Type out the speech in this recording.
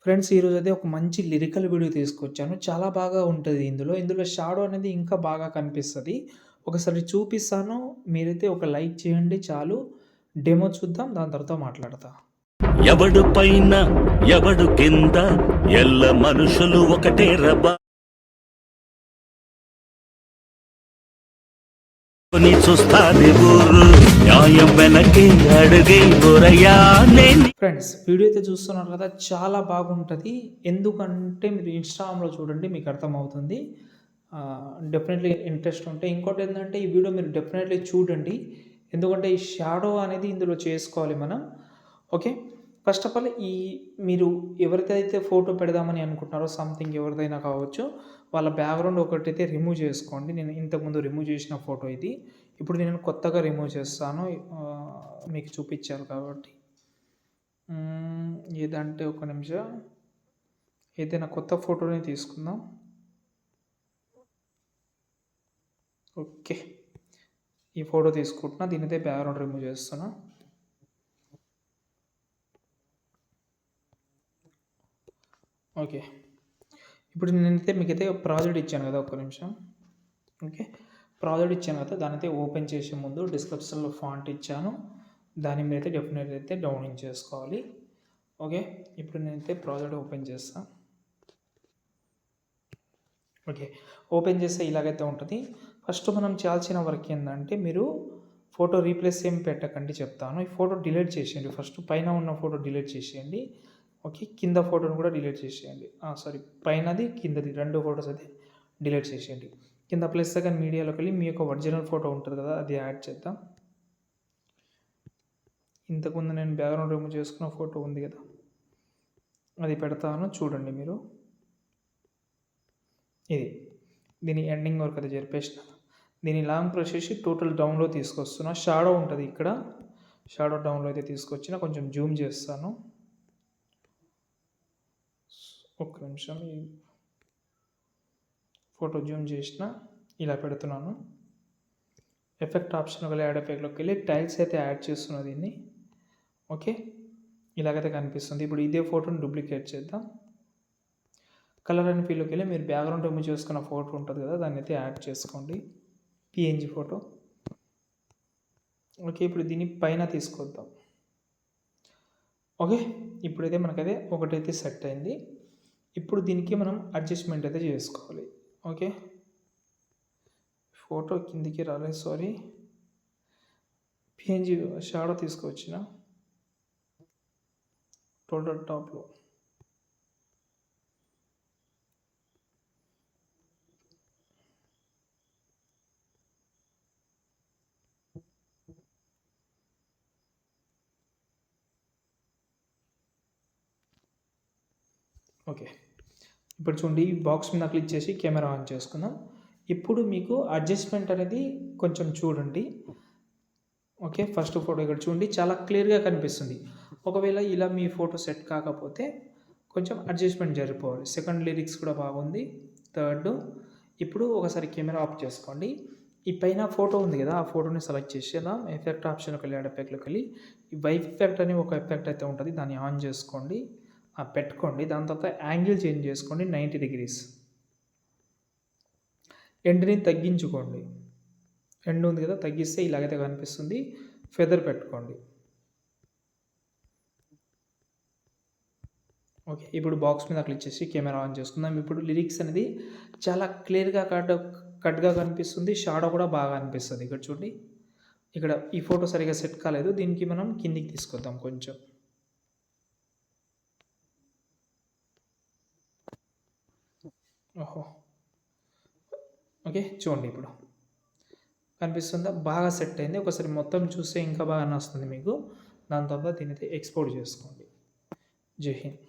Friends ఈరోజైతే ఒక మంచి లిరికల్ వీడియో తీసుకొచ్చాను. చాలా బాగా ఉంటది ఇందులో షాడో అనేది ఇంకా బాగా కనిపిస్తది. ఒకసారి చూపిస్తాను. మీరైతే ఒక లైక్ చేయండి చాలు. డెమో చూద్దాం. దాని తర్వాత మాట్లాడతా. ఎవడు పైన ఎవడు కింద ఎల్ల మనుషులు ఒకటే రబ్బా చూస్తాది ఊరు న్యాయం వెనకే అడుగే బొరయా నేను. ఫ్రెండ్స్ వీడియో అయితే చూస్తున్నారు కదా, చాలా బాగుంటది. ఎందుకంటే మీరు ఇన్‌స్టాగ్రామ్‌లో చూడండి మీకు అర్థమవుతుంది. డెఫినెట్‌లీ ఇంట్రెస్ట్ ఉంటే ఇంకోటేంటంటే ఈ వీడియో మీరు డెఫినెట్‌లీ చూడండి. ఎందుకంటే ఈ షాడో అనేది ఇందులో చేసుకోవాలి మనం. ఓకే. ఫస్ట్ ఆఫ్ ఆల్ మీరు ఎవరిదైతే ఫోటో పెడదామని అనుకుంటున్నారో సంథింగ్ ఎవరిదైనా కావచ్చు, వాళ్ళ బ్యాక్‌గ్రౌండ్ ఒకటైతే రిమూవ్ చేసుకోండి. నేను ఇంతకుముందు రిమూవ్ చేసిన ఫోటో ఇది. ఇప్పుడు నేను కొత్తగా రిమూవ్ చేస్తాను. మీకు చూపించాను కాబట్టి. ఏదంటే ఒక నిమిషం. ఏదైనా కొత్త ఫోటోని తీసుకుందాం. ఓకే. ఈ ఫోటో తీసుకుంటున్నా. దీనైతే బ్యాక్‌గ్రౌండ్ రిమూవ్ చేస్తున్నా. ఓకే. ఇప్పుడు నేనైతే మీకైతే ప్రాజెక్ట్ ఇచ్చాను కదా, ఒక్క నిమిషం. ఓకే. ప్రాజెక్ట్ ఇచ్చాను కదా, దానైతే ఓపెన్ చేసే ముందు డిస్క్రిప్షన్‌లో ఫాంట్ ఇచ్చాను. దాన్ని మీరైతే డెఫినెట్‌గా అయితే డౌన్లోడ్ చేసుకోవాలి. ఓకే. ఇప్పుడు నేనైతే ప్రాజెక్ట్ ఓపెన్ చేస్తా. ఓకే. ఓపెన్ చేస్తే ఇలాగైతే ఉంటుంది. ఫస్ట్ మనం చేయాల్సిన వర్క్ ఏందంటే, మీరు ఫోటో రీప్లేస్ ఏం పెట్టకండి చెప్తాను. ఈ ఫోటో డిలీట్ చేసేయండి. ఫస్ట్ పైన ఉన్న ఫోటో డిలీట్ చేసేయండి. ఓకే. కింద ఫోటోని కూడా డిలీట్ చేసేయండి. సారీ, పైనది కిందది 2 ఫోటోస్ అయితే డిలీట్ చేసేయండి. కింద ప్లస్ సెకండ్ మీడియాలోకి వెళ్ళి మీ యొక్క ఒరిజినల్ ఫోటో ఉంటుంది కదా, అది యాడ్ చేద్దాం. ఇంతకుముందు నేను బ్యాక్‌గ్రౌండ్ రిమూవ్ చేసుకున్న ఫోటో ఉంది కదా, అది పెడతాను చూడండి మీరు. ఇది దీని ఎండింగ్ వరకు అది జరిపేసిన. దీన్ని లాంగ్ ప్రెస్ చేసి టోటల్ డౌన్లో తీసుకొస్తున్నా. షాడో ఉంటుంది ఇక్కడ. షాడో డౌన్లో అయితే తీసుకొచ్చిన. కొంచెం జూమ్ చేస్తాను. ఒక్క నిమిషం. ఈ ఫోటో జూమ్ చేసిన ఇలా పెడుతున్నాను. ఎఫెక్ట్ ఆప్షన్ ఒకవేళ యాడ్ ఎఫెక్ట్లోకి వెళ్ళి టైల్స్ అయితే యాడ్ చేస్తున్నా దీన్ని. ఓకే. ఇలాగైతే కనిపిస్తుంది. ఇప్పుడు ఇదే ఫోటోని డూప్లికేట్ చేద్దాం. కలర్ అండ్ ఫీల్డ్లోకి వెళ్ళి మీరు బ్యాక్‌గ్రౌండ్ రిమూవ్ చేసుకున్న ఫోటో ఉంటుంది కదా, దాన్ని అయితే యాడ్ చేసుకోండి. PNG photo. ఓకే. ఇప్పుడు దీన్ని పైన తీసుకొద్దాం. ఓకే. ఇప్పుడైతే మనకైతే ఒకటైతే సెట్ అయింది. ఇప్పుడు దీనికి మనం అడ్జస్ట్మెంట్ అయితే చేసుకోవాలి. ఓకే. ఫోటో కిందికి రాలేదు, సారీ. పిఎన్జీ షాడో తీసుకొచ్చిన టోటల్ టాప్లో. ఓకే. ఇప్పుడు చూడండి, ఈ బాక్స్ మీద క్లిక్ చేసి కెమెరా ఆన్ చేసుకుందాం. ఇప్పుడు మీకు అడ్జస్ట్మెంట్ అనేది కొంచెం చూడండి. ఓకే. ఫస్ట్ ఫోటో ఇక్కడ చూడండి, చాలా క్లియర్‌గా కనిపిస్తుంది. ఒకవేళ ఇలా మీ ఫోటో సెట్ కాకపోతే కొంచెం అడ్జస్ట్మెంట్ జరిపోవాలి. సెకండ్ లిరిక్స్ కూడా బాగుంది. థర్డ్ ఇప్పుడు ఒకసారి కెమెరా ఆఫ్ చేసుకోండి. ఈ పైన ఫోటో ఉంది కదా, ఆ ఫోటోని సెలెక్ట్ చేసేద్దాం. ఎఫెక్ట్ ఆప్షన్‌లోకి వెళ్ళి యాడ్ ఎఫెక్ట్‌లోకి వెళ్ళి ఈ వైఫ్ ఎఫెక్ట్ అని ఒక ఎఫెక్ట్ అయితే ఉంటుంది, దాన్ని ఆన్ చేసుకోండి. పెట్టుకోండి. దాని తర్వాత యాంగిల్ చేంజ్ చేసుకోండి 90 డిగ్రీస్. ఎండ్‌ని తగ్గించుకోండి. ఎండ్ ఉంది కదా, తగ్గిస్తే ఇలాగైతే కనిపిస్తుంది. ఫెదర్ పెట్టుకోండి. ఓకే. ఇప్పుడు బాక్స్ మీద క్లిక్ చేసి కెమెరా ఆన్ చేసుకుందాం. ఇప్పుడు లిరిక్స్ అనేది చాలా క్లియర్‌గా కట్‌గా కనిపిస్తుంది. షాడో కూడా బాగా అనిపిస్తుంది. ఇక్కడ చూడండి. ఇక్కడ ఈ ఫోటో సరిగ్గా సెట్ కాలేదు. దీనికి మనం కిందికి తీసుకొద్దాం కొంచెం. ఓహో! ఓకే. చూడండి ఇప్పుడు కనిపిస్తుందా? బాగా సెట్ అయింది. ఒకసారి మొత్తం చూస్తే ఇంకా బాగా నచ్చుతుంది మీకు. దాని తర్వాత దీన్నైతే ఎక్స్‌పోర్ట్ చేసుకోండి. జై హింద్.